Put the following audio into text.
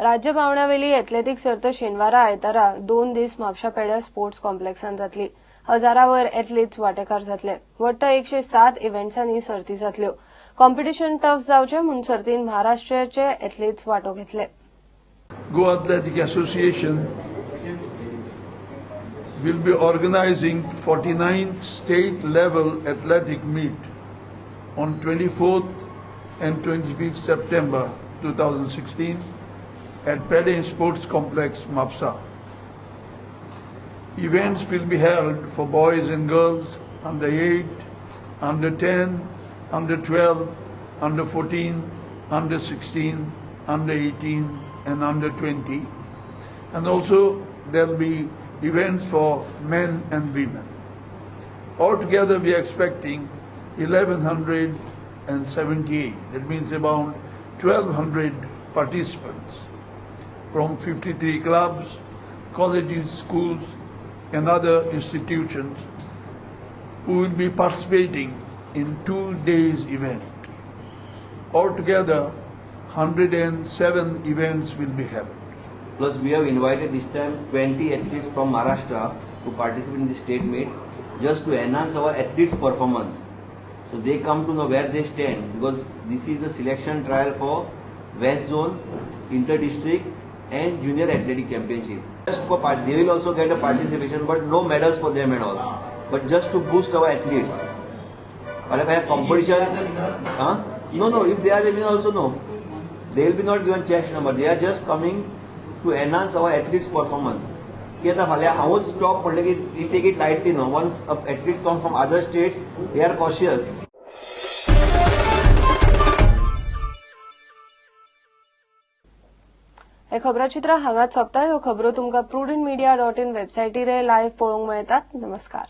राज्य पावण्यावेली एथलेटिक सर्त शेनवारा आयतारा 2 दीस म्हापशा पेड्या स्पोर्ट्स कॉम्प्लेक्सान जातली। हजारावर एथलीट्स वांटेकार जातले। वट्ट 107 इव्हेंट्सांनी सर्ती जातल्यो। कॉम्पिटिशन टफ जावचे म्हूण सर्तीन महाराष्ट्राचे एथलीट्स वांटो घेतले। Goa Athletic Association will be organizing 49th state level athletic meet on 24th and 25th September 2016 at Prudent Sports Complex, Mapsa. Events will be held for boys and girls under 8, under 10, under 12, under 14, under 16, under 18 and under 20. And also there will be events for men and women. Altogether we are expecting 1178. That means about 1200 participants from 53 clubs, colleges, schools and other institutions who will be participating in 2 days event. Altogether 107 events will be held. Plus we have invited this time 20 athletes from Maharashtra to participate in the state meet just to enhance our athletes' performance. So they come to know where they stand because this is the selection trial for West Zone, Inter-District and Junior Athletic Championship. Just for they will also get a participation but no medals for them and all. But just to boost our athletes. Like a competition, no, if they are the winner also no. They will be not given check number. They are just coming to enhance our athletes' performance. I will stop we take it lightly now. Once an athlete comes from other states, they are cautious. हे खबराचित्र हांगाच सोंपता। ह्यो खबरो तुमकां prudentmedia.in वेबसायटीर live पळोवंक मेळटात। नमस्कार।